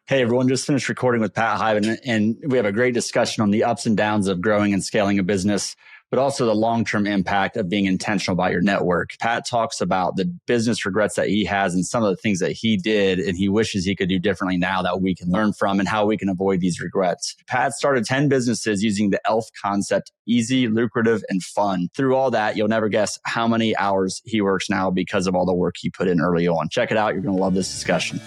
Hey, everyone, just finished recording with Pat Hiban, and we have a great discussion on the ups and downs of growing and scaling a business, but also the long-term impact of being intentional about your network. Pat talks about the business regrets that he has and some of the things that he did and he wishes he could do differently now that we can learn from and how we can avoid these regrets. Pat started 10 businesses using the ELF concept, easy, lucrative, and fun. Through all that, you'll never guess how many hours he works now because of all the work he put in early on. Check it out. You're going to love this discussion.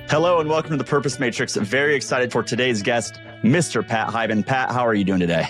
Hello and welcome to the Purpose Matrix. Very excited for today's guest, Mr. Pat Hiban. Pat, how are you doing today?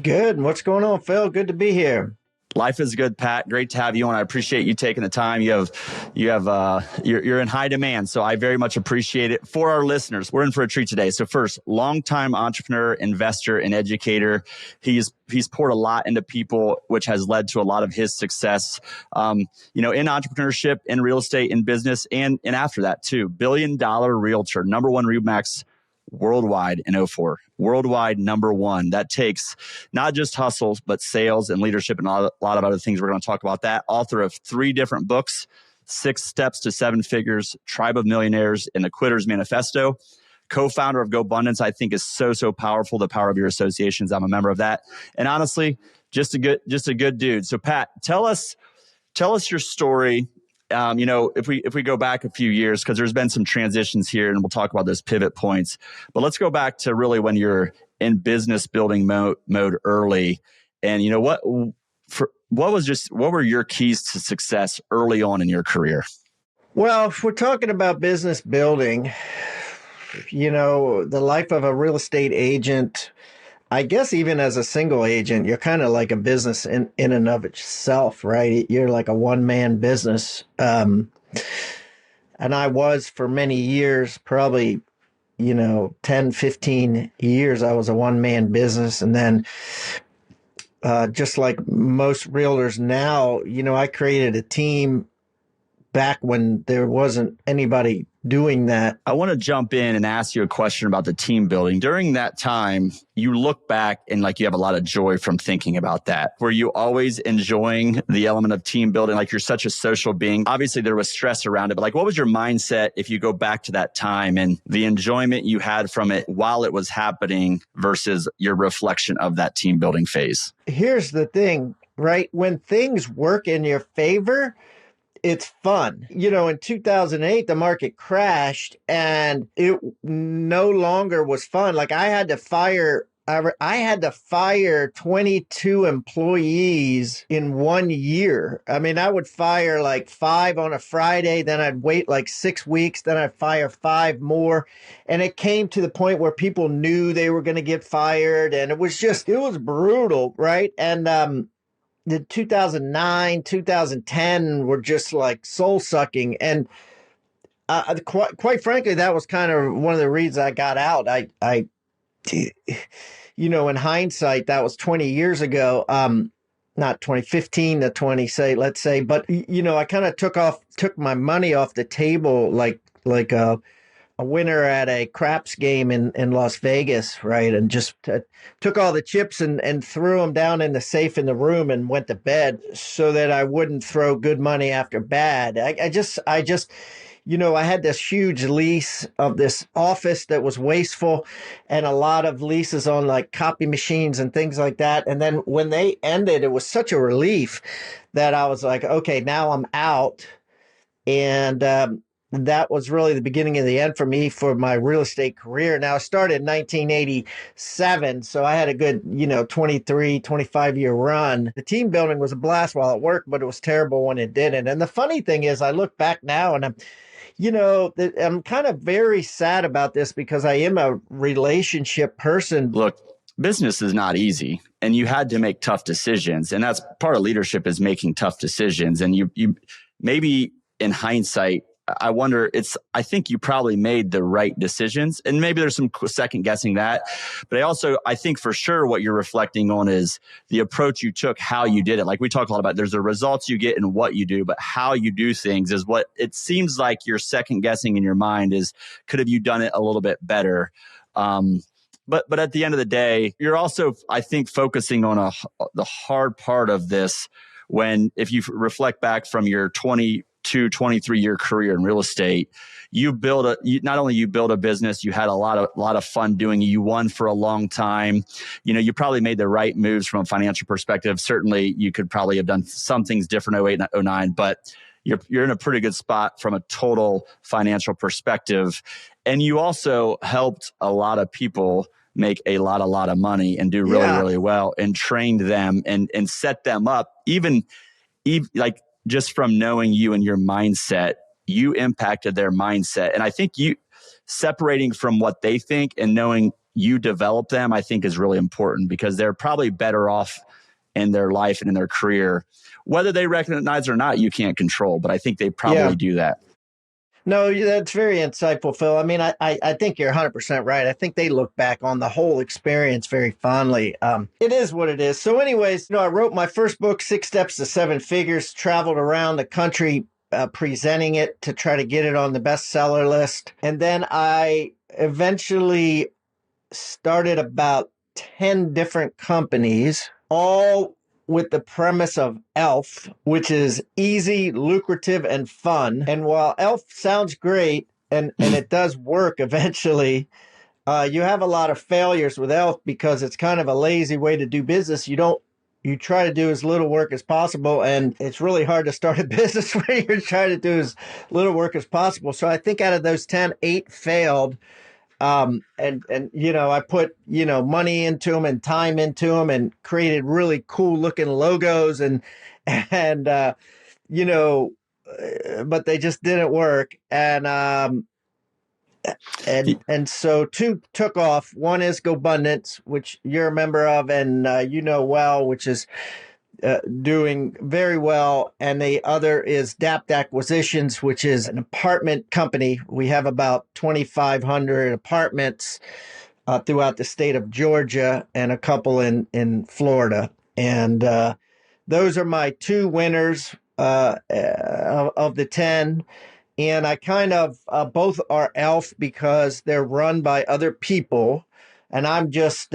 Good. What's going on, Phil? Good to be here. Life is good, Pat. Great to have you on. I appreciate you taking the time. You're in high demand, so I very much appreciate it. For our listeners, we're in for a treat today. So first, longtime entrepreneur, investor, and educator. He's poured a lot into people, which has led to a lot of his success. In entrepreneurship, in real estate, in business, and after that too. $1 billion realtor, number one RE/MAX worldwide in 2004. Worldwide number one. That takes not just hustles, but sales and leadership and a lot of other things. We're going to talk about that. Author of 3 different books, 6 Steps to 7 Figures, Tribe of Millionaires, and the Quitter's Manifesto. Co-founder of GoBundance, I think is so powerful. The power of your associations. I'm a member of that. And honestly, just a good dude. So Pat, tell us your story. If we go back a few years, because there's been some transitions here and we'll talk about those pivot points, but let's go back to really when you're in business building mode early. And what were your keys to success early on in your career? Well, if we're talking about business building, the life of a real estate agent, I guess even as a single agent, you're kind of like a business in and of itself, right? You're like a one-man business. And I was for many years, probably, 10, 15 years, I was a one-man business. And then just like most realtors now, I created a team back when there wasn't anybody doing that. I want to jump in and ask you a question about the team building. During that time, you look back and you have a lot of joy from thinking about that. Were you always enjoying the element of team building? You're such a social being. Obviously, there was stress around it, but what was your mindset if you go back to that time and the enjoyment you had from it while it was happening versus your reflection of that team building phase? Here's the thing, right? When things work in your favor, it's fun. In 2008, the market crashed and it no longer was fun. I had to fire 22 employees in 1 year. I would fire 5 on a Friday, then I'd wait 6 weeks, then I'd fire 5 more. And it came to the point where people knew they were going to get fired. And it was brutal, right? And, the 2009, 2010 were just soul sucking. And quite frankly, that was kind of one of the reasons I got out. In hindsight, that was 20 years ago, not 2015 to 20, let's say. But, I kind of took my money off the table like a winner at a craps game in Las Vegas, right? And just took all the chips and threw them down in the safe in the room and went to bed so that I wouldn't throw good money after bad. I just I had this huge lease of this office that was wasteful and a lot of leases on copy machines and things like that. And then when they ended, it was such a relief that I was like, okay, now I'm out. And, that was really the beginning of the end for me for my real estate career. Now, I started in 1987, so I had a good, 23, 25-year run. The team building was a blast while it worked, but it was terrible when it didn't. And the funny thing is, I look back now and I'm kind of very sad about this because I am a relationship person. Look, business is not easy and you had to make tough decisions. And that's part of leadership is making tough decisions. And you maybe in hindsight, I think you probably made the right decisions and maybe there's some second guessing that, but I think for sure what you're reflecting on is the approach you took, how you did it. We talk a lot about, there's the results you get and what you do, but how you do things is what it seems like you're second guessing in your mind is, could have you done it a little bit better? But at the end of the day, you're also, I think, focusing on the hard part of this, when, if you reflect back from your 22, 23-year career in real estate, not only you built a business, you had a lot of fun doing it. You won for a long time. You probably made the right moves from a financial perspective. Certainly you could probably have done some things different 08 and 09, but you're in a pretty good spot from a total financial perspective. And you also helped a lot of people make a lot of money and do really, really well, and trained them and set them up. Even like just from knowing you and your mindset, you impacted their mindset. And I think you separating from what they think and knowing you develop them, I think is really important, because they're probably better off in their life and in their career. Whether they recognize or not, you can't control, but I think they probably do that. No, that's very insightful, Phil. I mean, I think you're 100% right. I think they look back on the whole experience very fondly. It is what it is. So anyways, I wrote my first book, 6 Steps to 7 Figures, traveled around the country presenting it to try to get it on the bestseller list. And then I eventually started about 10 different companies, all with the premise of ELF, which is easy, lucrative, and fun. And while ELF sounds great, and it does work eventually, you have a lot of failures with ELF because it's kind of a lazy way to do business. You try to do as little work as possible, and it's really hard to start a business when you're trying to do as little work as possible. So I think out of those 10, 8 failed. And I put, money into them and time into them and created really cool looking logos but they just didn't work. And so 2 took off. One is GoBundance, which you're a member of and well, which is doing very well. And the other is DAPT Acquisitions, which is an apartment company. We have about 2,500 apartments throughout the state of Georgia and a couple in Florida. And those are my 2 winners of the 10. And I kind of, both are ELF because they're run by other people. And I'm just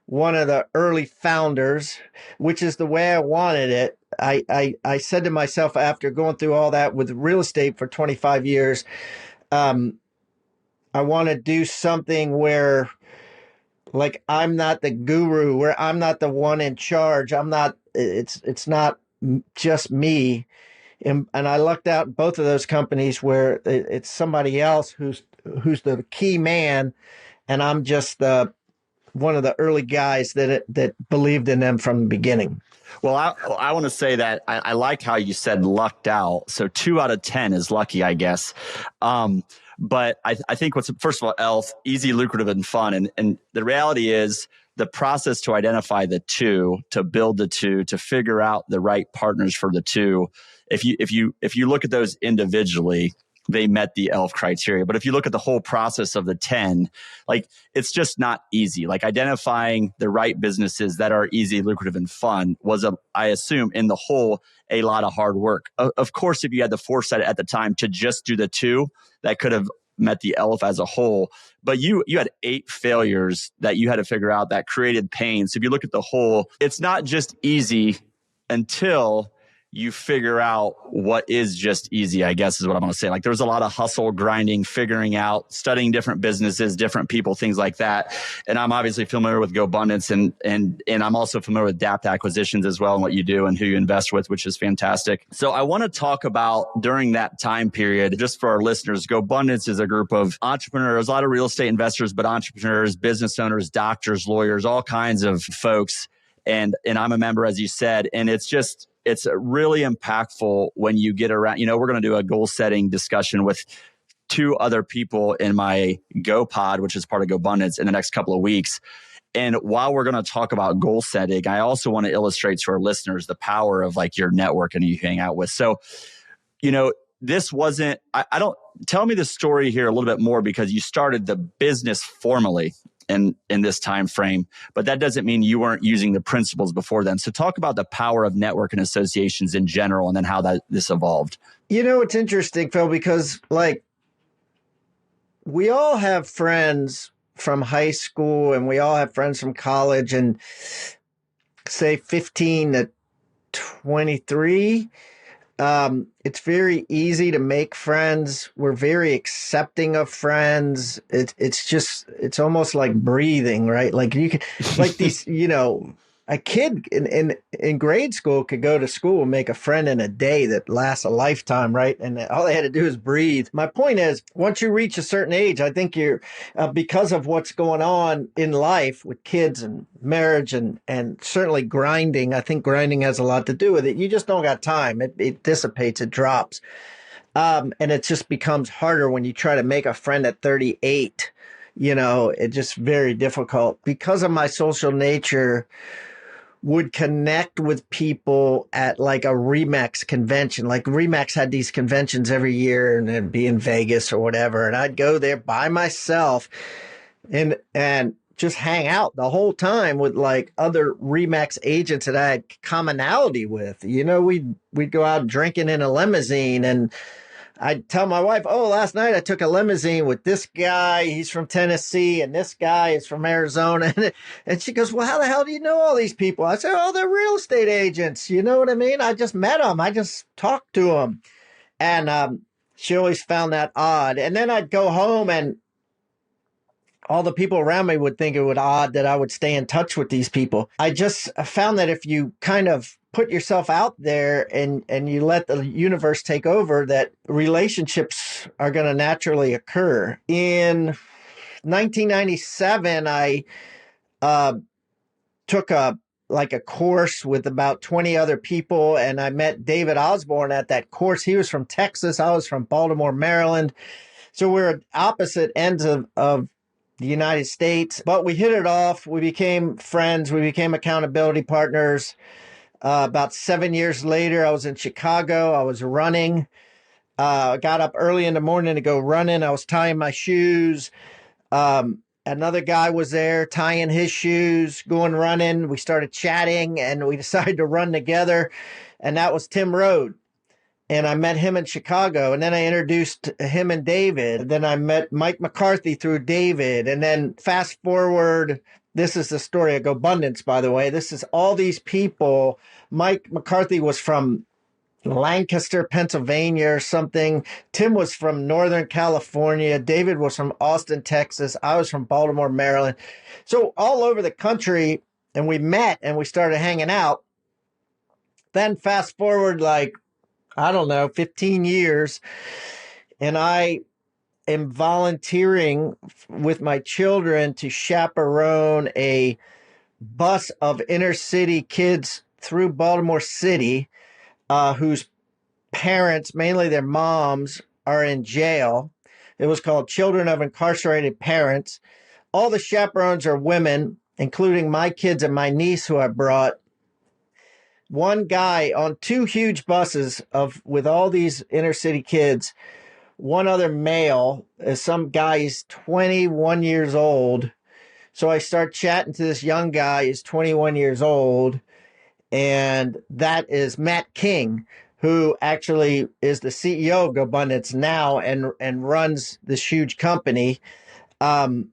one of the early founders, which is the way I wanted it. I said to myself, after going through all that with real estate for 25 years, I want to do something where, like, I'm not the guru, where I'm not the one in charge. It's not just me. And I lucked out in both of those companies where it's somebody else who's the key man, and I'm just one of the early guys that believed in them from the beginning. Well, I want to say that I like how you said lucked out. So 2 out of 10 is lucky, I guess. But I think first of all, ELF, easy, lucrative, and fun. And the reality is the process to identify the 2, to build the 2, to figure out the right partners for the 2. If you look at those individually, they met the ELF criteria. But if you look at the whole process of the 10, like, it's just not easy. Like, identifying the right businesses that are easy, lucrative, and fun was, I assume, in the whole, a lot of hard work. Of course, if you had the foresight at the time to just do the 2, that could have met the ELF as a whole. But you had 8 failures that you had to figure out that created pain. So if you look at the whole, it's not just easy until you figure out what is just easy, I guess is what I'm going to say. Like, there's a lot of hustle, grinding, figuring out, studying different businesses, different people, things like that. And I'm obviously familiar with GoBundance and I'm also familiar with DAPT Acquisitions as well, and what you do and who you invest with, which is fantastic. So I want to talk about, during that time period, just for our listeners, GoBundance is a group of entrepreneurs, a lot of real estate investors, but entrepreneurs, business owners, doctors, lawyers, all kinds of folks. And I'm a member, as you said, and it's really impactful when you get around. We're going to do a goal setting discussion with 2 other people in my GoPod, which is part of GoBundance, in the next couple of weeks. And while we're going to talk about goal setting, I also want to illustrate to our listeners the power of, like, your network and who you hang out with. So, this wasn't, I don't, tell me the story here a little bit more, because you started the business formally in this time frame, but that doesn't mean you weren't using the principles before then. So talk about the power of network and associations in general, and then how this evolved. It's interesting, Phil, because, like, we all have friends from high school and we all have friends from college, and say 15 to 23. It's very easy to make friends. We're very accepting of friends. It's almost like breathing, right? Like you can, like these, a kid in grade school could go to school and make a friend in a day that lasts a lifetime, right? And all they had to do is breathe. My point is, once you reach a certain age, I think you're, because of what's going on in life with kids and marriage and certainly grinding. I think grinding has a lot to do with it. You just don't got time. It dissipates, it drops. And it just becomes harder when you try to make a friend at 38. It's just very difficult because of my social nature. Would connect with people at like a Remax convention. Like Remax had these conventions every year and it'd be in Vegas or whatever. And I'd go there by myself and just hang out the whole time with like other Remax agents that I had commonality with. We'd go out drinking in a limousine, and I'd tell my wife, "Oh, last night I took a limousine with this guy. He's from Tennessee, and this guy is from Arizona." And she goes, "Well, how the hell do you know all these people?" I said, "Oh, they're real estate agents. You know what I mean? I just met them. I just talked to them." And she always found that odd. And then I'd go home, and all the people around me would think it was odd that I would stay in touch with these people. I just found that if you kind of put yourself out there and you let the universe take over, that relationships are going to naturally occur. In 1997, I took a course with about 20 other people, and I met David Osborne at that course. He was from Texas. I was from Baltimore, Maryland. So we're at opposite ends of the United States, but we hit it off. We became friends. We became accountability partners. About 7 years later, I was in Chicago. I was running. I got up early in the morning to go running. I was tying my shoes. Another guy was there tying his shoes, going running. We started chatting, and we decided to run together. And that was Tim Rode. And I met him in Chicago. And then I introduced him and David. Then I met Mike McCarthy through David. And then fast forward, this is the story of GoBundance, by the way. This is all these people. Mike McCarthy was from Lancaster, Pennsylvania or something. Tim was from Northern California. David was from Austin, Texas. I was from Baltimore, Maryland. So all over the country. And we met and we started hanging out. Then fast forward, like, I don't know, 15 years. And I am volunteering with my children to chaperone a bus of inner city kids through Baltimore City, whose parents, mainly their moms, are in jail. It was called Children of Incarcerated Parents. All the chaperones are women, including my kids and my niece who I brought. One guy on two huge buses with all these inner city kids, one other male, some guy is 21 years old. So I start chatting to this young guy. He's 21 years old. And that is Matt King, who actually is the CEO of GoBundance now and runs this huge company. And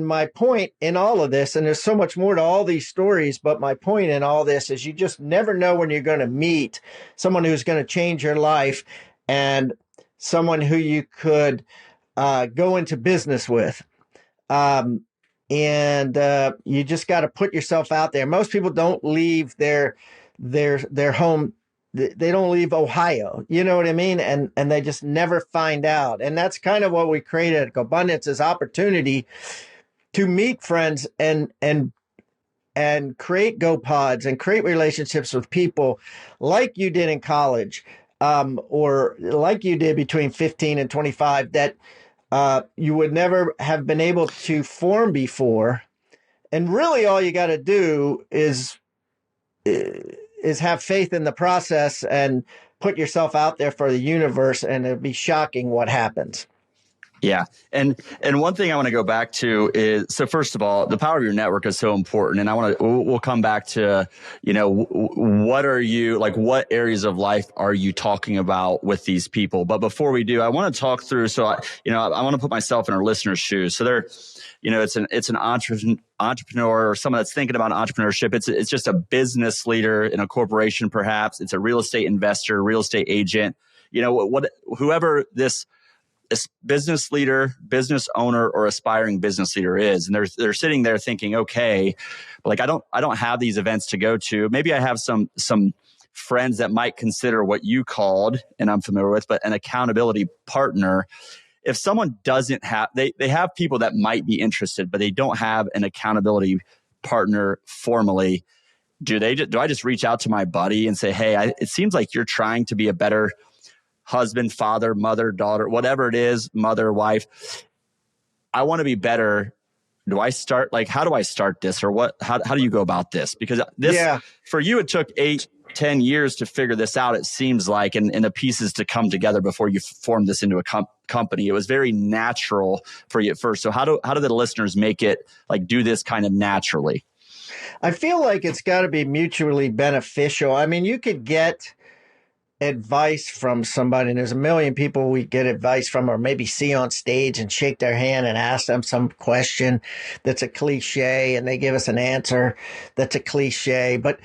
my point in all of this, and there's so much more to all these stories, but my point in all this is you just never know when you're going to meet someone who's going to change your life and someone who you could go into business with. And you just got to put yourself out there. Most people don't leave their home. They don't leave Ohio. You know what I mean? And they just never find out. And that's kind of what we created at GoBundance, is opportunity to meet friends and create GoPods and create relationships with people like you did in college, or like you did between 15 and 25 that you would never have been able to form before. And really all you got to do is have faith in the process and put yourself out there for the universe, and it'll be shocking what happens. Yeah. And one thing I want to go back to is, so first of all, the power of your network is so important. And we'll come back to, what are you, like, what areas of life are you talking about with these people? But before we do, I want to talk through, I want to put myself in our listeners' shoes. So it's an entrepreneur, or someone that's thinking about entrepreneurship. It's just a business leader in a corporation, perhaps. It's a real estate investor, real estate agent, whoever this business leader, business owner, or aspiring business leader is. And they're sitting there thinking, okay, like I don't have these events to go to. Maybe I have some friends that might consider what you called, and I'm familiar with, but an accountability partner. If someone doesn't have, they have people that might be interested, but they don't have an accountability partner formally. Do I just reach out to my buddy and say, hey, it seems like you're trying to be a better husband, father, mother, daughter, whatever it is, mother, wife. I want to be better. How do I start this? Or how do you go about this? Because for you, it took 8-10 years to figure this out. It seems like, and the pieces to come together before you formed this into a company. It was very natural for you at first. So how do the listeners make it like do this kind of naturally? I feel like it's got to be mutually beneficial. I mean, you could get advice from somebody, and there's a million people we get advice from, or maybe see on stage and shake their hand and ask them some question that's a cliche, and they give us an answer that's a cliche. But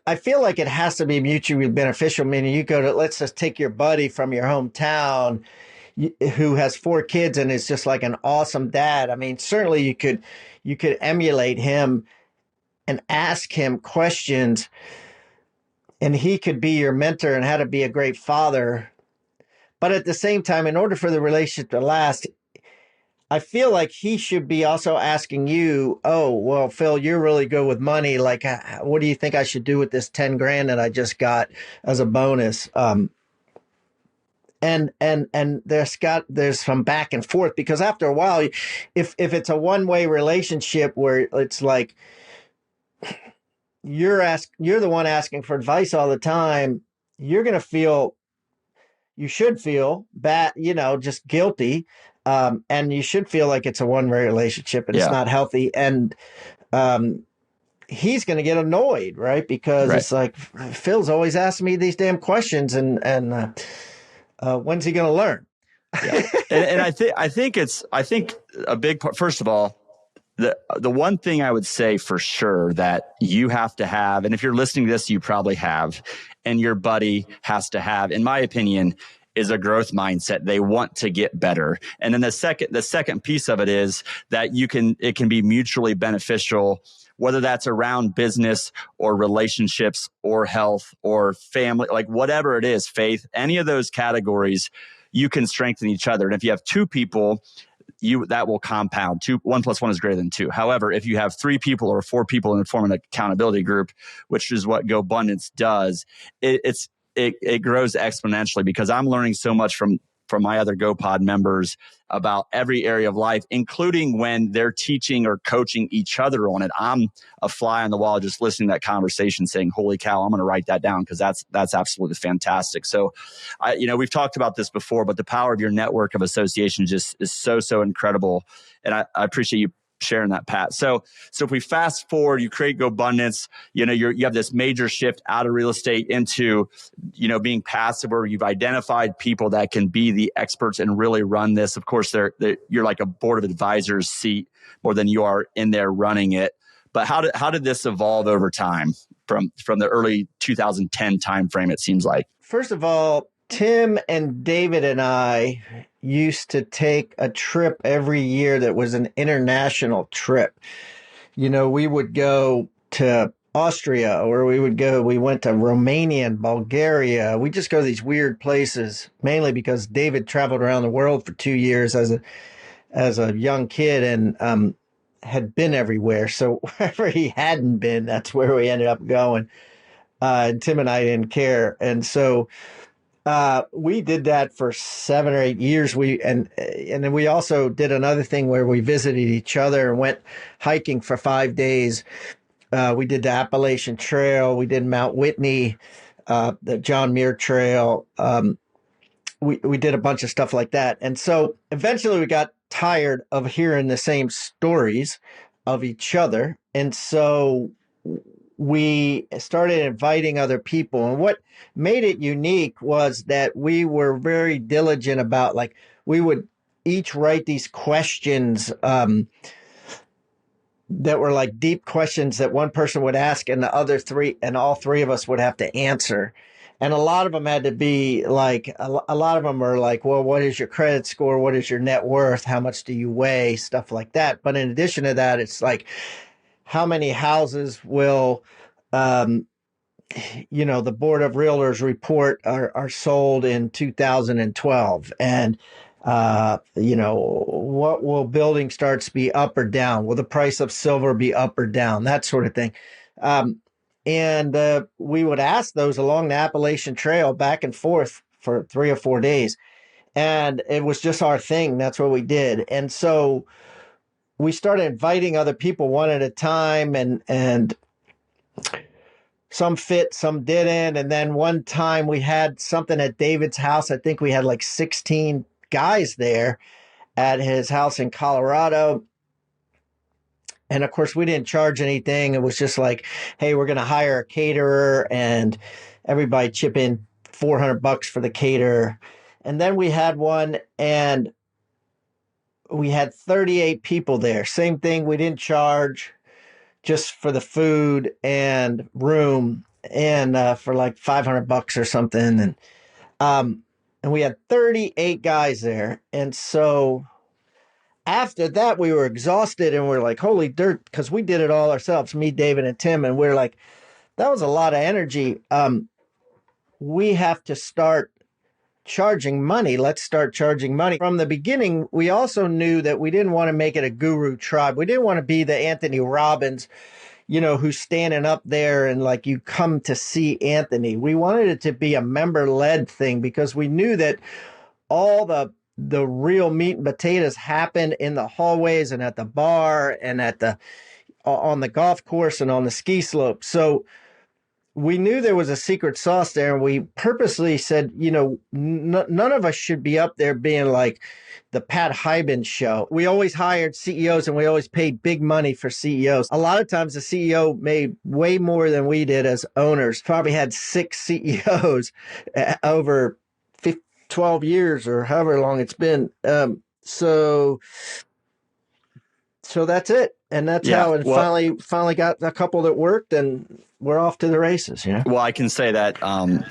I feel like it has to be mutually beneficial. Meaning, you go to, let's just take your buddy from your hometown who has 4 kids and is just like an awesome dad. I mean, certainly you could emulate him and ask him questions, and he could be your mentor and how to be a great father. But at the same time, in order for the relationship to last, I feel like he should be also asking you, oh, well, Phil, you're really good with money. Like, what do you think I should do with this 10 grand that I just got as a bonus? And there's some back and forth, because after a while, if it's a one-way relationship where it's like, you're the one asking for advice all the time, you should feel bad, just guilty. And you should feel like it's a one-way relationship and it's not healthy. And he's going to get annoyed, right? Because it's like, Phil's always asking me these damn questions, and when's he going to learn? Yeah. And I think a big part, first of all, the one thing I would say for sure that you have to have, and if you're listening to this, you probably have, and your buddy has to have, in my opinion, is a growth mindset. They want to get better. And then the second piece of it is that it can be mutually beneficial, whether that's around business or relationships or health or family, like whatever it is, faith, any of those categories, you can strengthen each other. And if you have 2 people, that will compound. 1 + 1 is greater than 2. However, if you have 3 people or 4 people and form an accountability group, which is what GoBundance does, it grows exponentially, because I'm learning so much from my other GoPod members about every area of life, including when they're teaching or coaching each other on it. I'm a fly on the wall just listening to that conversation saying, holy cow, I'm going to write that down, because that's absolutely fantastic. So, we've talked about this before, but the power of your network of association just is so incredible. And I appreciate you sharing that, Pat. So if we fast forward, you create GoBundance, you have this major shift out of real estate into, being passive, where you've identified people that can be the experts and really run this. Of course, you're like a board of advisors seat more than you are in there running it. But how did this evolve over time from the early 2010 timeframe, it seems like? First of all, Tim and David and I used to take a trip every year that was an international trip. We would go to Austria, or we went to Romania and Bulgaria. We just go to these weird places, mainly because David traveled around the world for 2 years as a young kid, and had been everywhere. So wherever he hadn't been, that's where we ended up going. And Tim and I didn't care. And so we did that for 7 or 8 years. And then we also did another thing where we visited each other and went hiking for 5 days. We did the Appalachian Trail. We did Mount Whitney, the John Muir Trail. we did a bunch of stuff like that. And so eventually we got tired of hearing the same stories of each other. And so we started inviting other people. And what made it unique was that we were very diligent about, like, we would each write these questions that were like deep questions that one person would ask and the other three and all three of us would have to answer. And a lot of them had to be like, a lot of them are like, well, what is your credit score? What is your net worth? How much do you weigh? Stuff like that. But in addition to that, it's like, how many houses will, the Board of Realtors report are sold in 2012? And, what will building starts be up or down? Will the price of silver be up or down? That sort of thing. And we would ask those along the Appalachian Trail back and forth for 3 or 4 days. And it was just our thing. That's what we did. And so we started inviting other people one at a time, and some fit, some didn't. And then one time we had something at David's house. I think we had like 16 guys there at his house in Colorado. And of course, we didn't charge anything. It was just like, hey, we're going to hire a caterer, and everybody chip in $400 for the caterer. And then we had one, and we had 38 people there. Same thing. We didn't charge, just for the food and room, and for like $500 or something. And we had 38 guys there. And so after that, we were exhausted, and we're like, holy dirt, because we did it all ourselves, me, David, and Tim. And we're like, that was a lot of energy. We have to start charging money. Let's start charging money. From the beginning, we also knew that we didn't want to make it a guru tribe. We didn't want to be the Anthony Robbins, who's standing up there and like, you come to see Anthony. We wanted it to be a member-led thing, because we knew that all the real meat and potatoes happen in the hallways and at the bar and on the golf course and on the ski slope. So we knew there was a secret sauce there, and we purposely said, none of us should be up there being like the Pat Hiban show. We always hired CEOs, and we always paid big money for CEOs. A lot of times the CEO made way more than we did as owners. Probably had 6 CEOs over 12 years or however long it's been. So that's it. And that's how it finally got a couple that worked, and we're off to the races. Well, I can say that.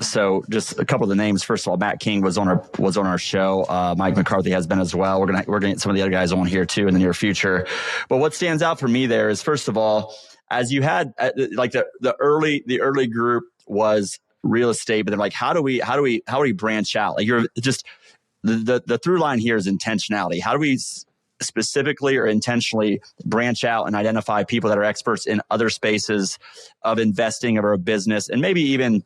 So just a couple of the names. First of all, Matt King was on our show. Mike McCarthy has been as well. We're gonna get some of the other guys on here too in the near future. But what stands out for me there is, first of all, as you had like the early group was real estate, but then like, how do we branch out? Like, you're just the through line here is intentionality. How do we specifically or intentionally branch out and identify people that are experts in other spaces of investing or a business, and maybe even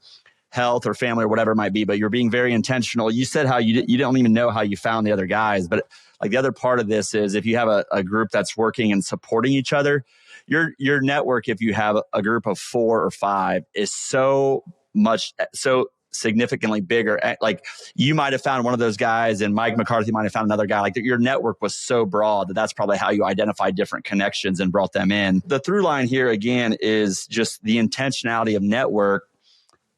health or family or whatever it might be, but you're being very intentional. You said how you don't even know how you found the other guys, but like, the other part of this is, if you have a group that's working and supporting each other, your network, if you have a group of 4 or 5, is so significantly bigger. Like, you might have found one of those guys, and Mike McCarthy might have found another guy. Like, your network was so broad that's probably how you identified different connections and brought them in. The through line here again is just the intentionality of network,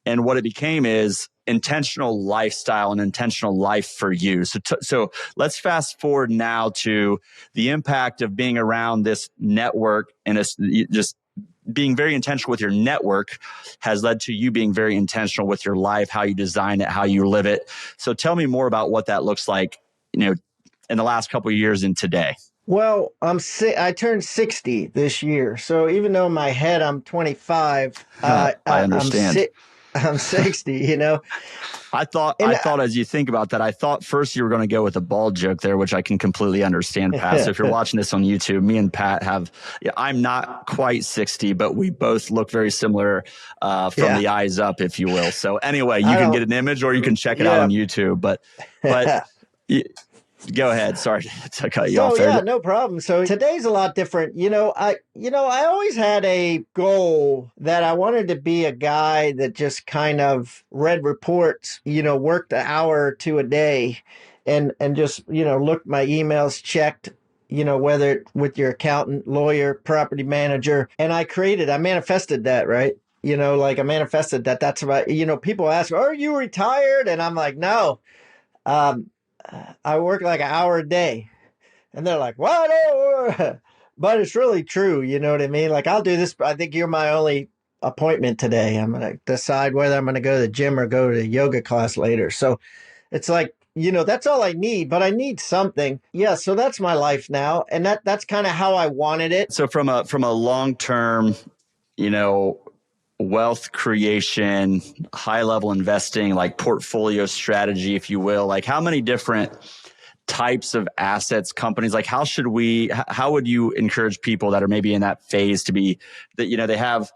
and what it became is intentional lifestyle and intentional life for you. So let's fast forward now to the impact of being around this network, and just being very intentional with your network has led to you being very intentional with your life, how you design it, how you live it. So tell me more about what that looks like, in the last couple of years and today. Well, I turned 60 this year. So even though in my head I'm 25, I understand. I'm 60, I thought as you think about that, I thought first you were going to go with a bald joke there, which I can completely understand, Pat. So if you're watching this on YouTube, me and Pat I'm not quite 60, but we both look very similar from the eyes up, if you will. So anyway, you can get an image, or you can check it out on YouTube. But Go ahead. Sorry to cut you So off there. yeah, no problem. So today's a lot different. I always had a goal that I wanted to be a guy that just kind of read reports, worked an hour or two a day and just, looked my emails, checked, whether with your accountant, lawyer, property manager, and I manifested that, right? Like I manifested that. That's about, people ask, are you retired? And I'm like, no, um, I work like an hour a day. And they're like, what? But it's really true. You know what I mean? Like, I'll do this. I think you're my only appointment today. I'm going to decide whether I'm going to go to the gym or go to the yoga class later. So it's like, that's all I need, but I need something. Yeah. So that's my life now. And that's kind of how I wanted it. So from a long-term, wealth creation, high level investing, like portfolio strategy, if you will, like how many different types of assets, companies, like how would you encourage people that are maybe in that phase to be that, they have,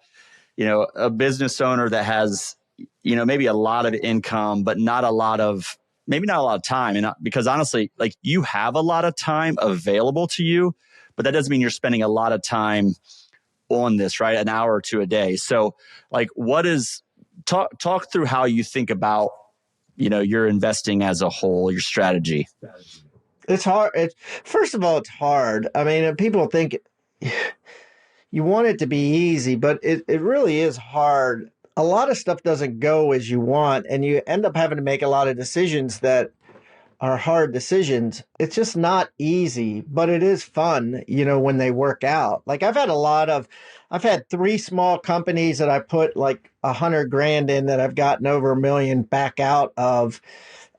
a business owner that has, maybe a lot of income, but maybe not a lot of time. And because honestly, like you have a lot of time available to you, but that doesn't mean you're spending a lot of time on this, right? An hour or two a day. So like talk through how you think about, your investing as a whole, your strategy. It's hard. First of all, it's hard. I mean, people think you want it to be easy, but it really is hard. A lot of stuff doesn't go as you want, and you end up having to make a lot of decisions that are hard decisions. It's just not easy, but it is fun, when they work out. Like I've had 3 small companies that I put like $100,000 in that I've gotten over $1 million back out of.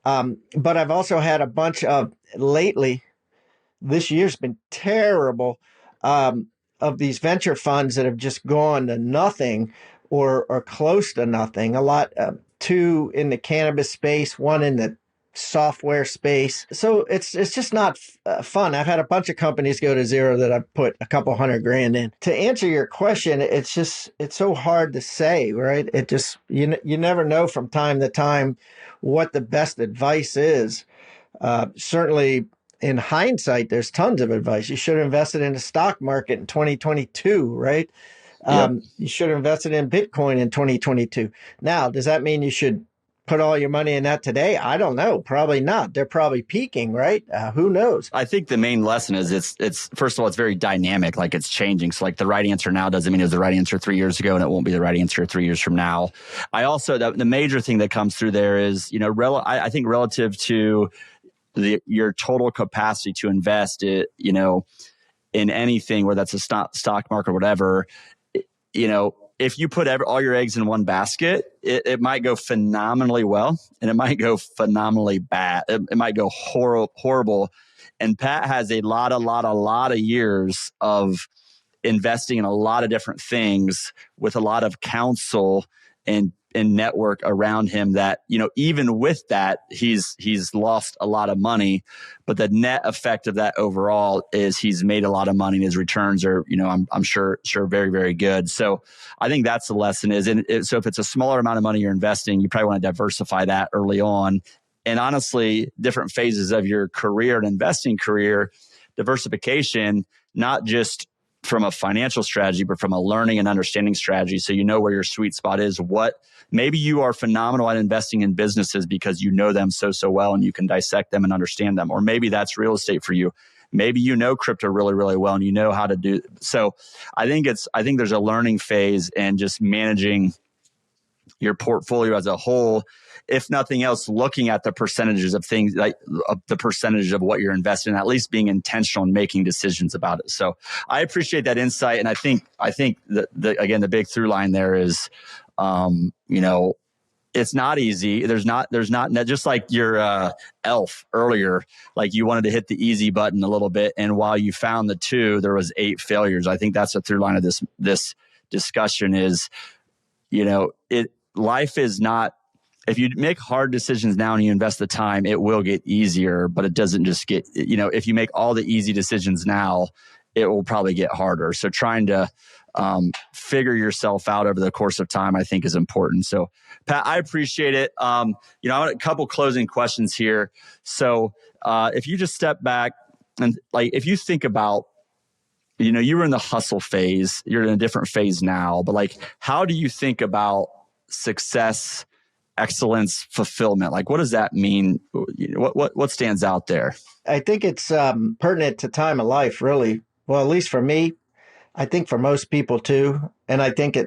But I've also had a bunch of lately, this year's been terrible, of these venture funds that have just gone to nothing or close to nothing. A lot, 2 in the cannabis space, 1 in the software space. So it's just not fun. I've had a bunch of companies go to zero that I've put a couple $100,000 in. To answer your question, it's so hard to say, right? It just, you never know from time to time what the best advice is. Certainly in hindsight, there's tons of advice. You should have invested in the stock market in 2022, right? Yep. You should have invested in Bitcoin in 2022. Now, does that mean you should put all your money in that today? I don't know. Probably not. They're probably peaking, right? Who knows? I think the main lesson is it's first of all, it's very dynamic, like it's changing. So like the right answer now doesn't mean it was the right answer 3 years ago, and it won't be the right answer 3 years from now. I also, the major thing that comes through there is, I think relative to your total capacity to invest it, in anything, whether that's a stock market or whatever, if you put all your eggs in one basket, it might go phenomenally well, and it might go phenomenally bad. It might go horrible. And Pat has a lot of years of investing in a lot of different things with a lot of counsel and network around him that, even with that, he's lost a lot of money, but the net effect of that overall is he's made a lot of money and his returns are, I'm sure very, very good. So I think that's the lesson is, so if it's a smaller amount of money you're investing, you probably want to diversify that early on. And honestly, different phases of your career and investing career, diversification, not just from a financial strategy, but from a learning and understanding strategy. So where your sweet spot is. Maybe you are phenomenal at investing in businesses because you know them so well and you can dissect them and understand them. Or maybe that's real estate for you. Maybe crypto really, really well and you know how to do. So I think there's a learning phase and just managing your portfolio as a whole. If nothing else, looking at the percentages of things, like the percentage of what you're investing in, at least being intentional and making decisions about it. So I appreciate that insight. And I think again, the big through line there is, it's not easy. There's not just like your elf earlier, like you wanted to hit the easy button a little bit. And while you found the 2, there was 8 failures. I think that's the through line of this discussion is, life is not, if you make hard decisions now and you invest the time, it will get easier, but it doesn't just get, if you make all the easy decisions now, it will probably get harder. So trying to figure yourself out over the course of time, I think is important. So Pat, I appreciate it. I want a couple closing questions here. So if you just step back and like, if you think about, you were in the hustle phase, you're in a different phase now, but like, how do you think about success, excellence, fulfillment? Like, what does that mean? What stands out there? I think it's pertinent to time of life, really. Well, at least for me, I think for most people too. And I think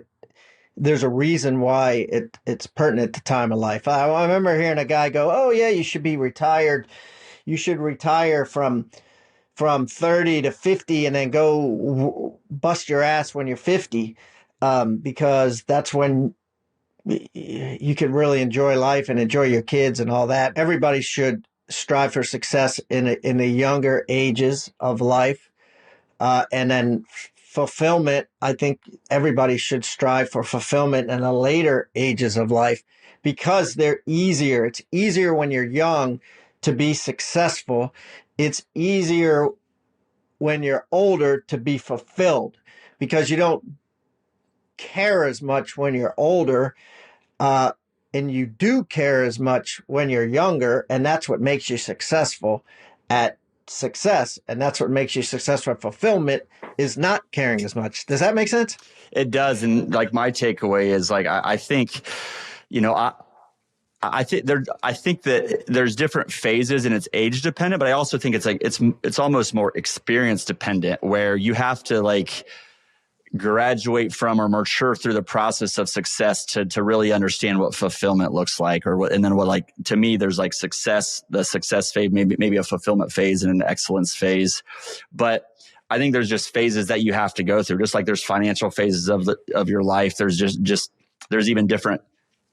there's a reason why it's pertinent to time of life. I remember hearing a guy go, "Oh yeah, you should be retired. You should retire from 30 to 50 and then go bust your ass when you're 50, because that's when you can really enjoy life and enjoy your kids and all that." Everybody should strive for success in the younger ages of life, and then fulfillment. I think everybody should strive for fulfillment in the later ages of life because they're easier. It's easier when you're young to be successful. It's easier when you're older to be fulfilled because you don't care as much when you're older, and you do care as much when you're younger, and that's what makes you successful at success, and that's what makes you successful at fulfillment, is not caring as much. Does that make sense? It does. And like my takeaway is like, I think, I think that there's different phases and it's age dependent, but I also think it's like, it's almost more experience dependent where you have to like graduate from or mature through the process of success to really understand what fulfillment looks like and then what, like, to me, there's like the success phase, maybe a fulfillment phase and an excellence phase. But I think there's just phases that you have to go through, just like there's financial phases of your life. There's there's even different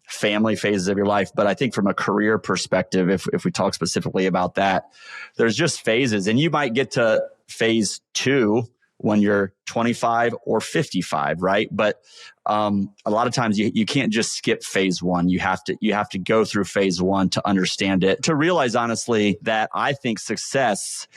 family phases of your life. But I think from a career perspective, if we talk specifically about that, there's just phases, and you might get to phase 2 when you're 25 or 55, right? But a lot of times you can't just skip phase 1. You have to go through phase 1 to understand it, to realize honestly that I think success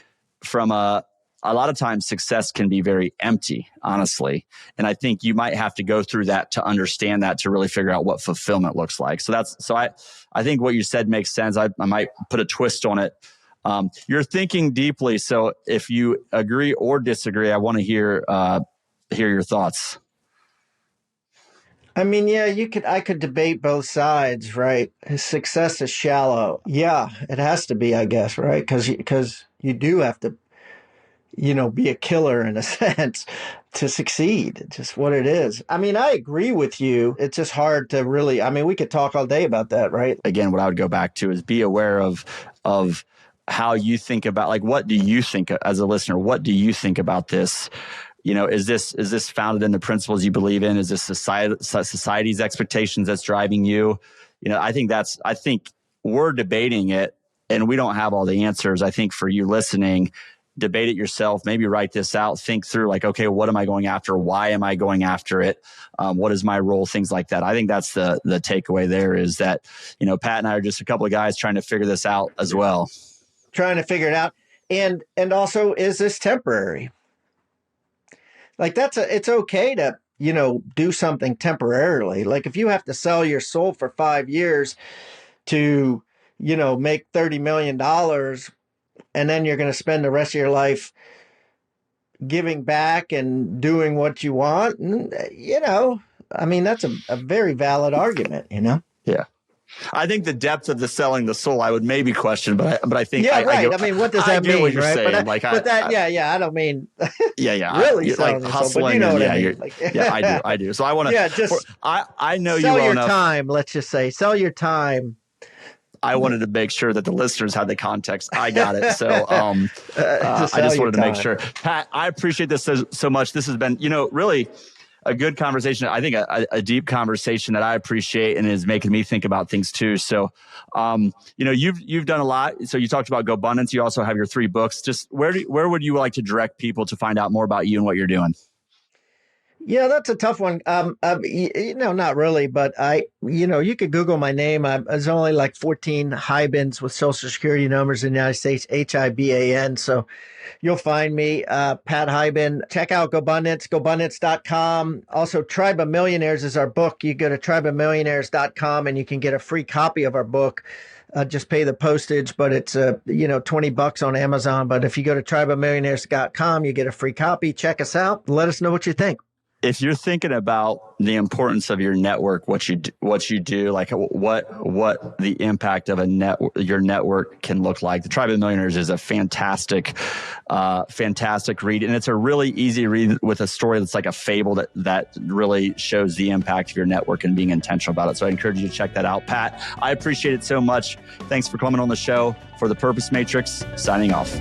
from a lot of times success can be very empty, honestly. And I think you might have to go through that to understand that, to really figure out what fulfillment looks like. So I think what you said makes sense. I might put a twist on it. You're thinking deeply. So if you agree or disagree, I want to hear your thoughts. I mean, yeah, I could debate both sides, right? Success is shallow. Yeah, it has to be, I guess, right? Because you do have to, be a killer in a sense to succeed. It's just what it is. I mean, I agree with you. It's just hard to really, we could talk all day about that, right? Again, what I would go back to is be aware of how you think about, like, what do you think as a listener? What do you think about this? Is this founded in the principles you believe in? Is this society's expectations that's driving you? I think we're debating it and we don't have all the answers. I think for you listening, debate it yourself, maybe write this out, think through like, okay, what am I going after? Why am I going after it? What is my role? Things like that. I think that's the takeaway there is that, Pat and I are just a couple of guys trying to figure this out as well. Trying to figure it out. And also, is this temporary? Like it's okay to, do something temporarily. Like if you have to sell your soul for 5 years to, make $30 million, and then you're going to spend the rest of your life giving back and doing what you want. And, that's a very valid argument, Yeah. I think the depth of the selling the soul, I would maybe question, but I think, yeah, right. What does that mean? What you're right? saying. I don't mean, really selling like hustling. Soul, but what I mean. Yeah, I do. So I want to, I know you sell well your enough. Time. Let's just say sell your time. I wanted to make sure that the listeners had the context. I got it. So I just wanted to make sure. Pat, I appreciate this so much. This has been, really a good conversation. I think a deep conversation that I appreciate and is making me think about things too. So, you've done a lot. So you talked about GoBundance. You also have your 3 books. Just where would you like to direct people to find out more about you and what you're doing? Yeah, that's a tough one. Not really, but you could Google my name. There's only like 14 Hibans with Social Security numbers in the United States, Hiban. So you'll find me, Pat Hiban. Check out GoBundance, GoBundance.com. Also, Tribe of Millionaires is our book. You go to tribeofmillionaires.com and you can get a free copy of our book. Just pay the postage, but it's $20 on Amazon. But if you go to tribeofmillionaires.com, you get a free copy. Check us out. Let us know what you think. If you're thinking about the importance of your network, what you do, like what the impact of your network can look like, the Tribe of Millionaires is a fantastic read, and it's a really easy read with a story that's like a fable that really shows the impact of your network and being intentional about it. So I encourage you to check that out. Pat, I appreciate it so much. Thanks for coming on the show. For the Purpose Matrix, signing off.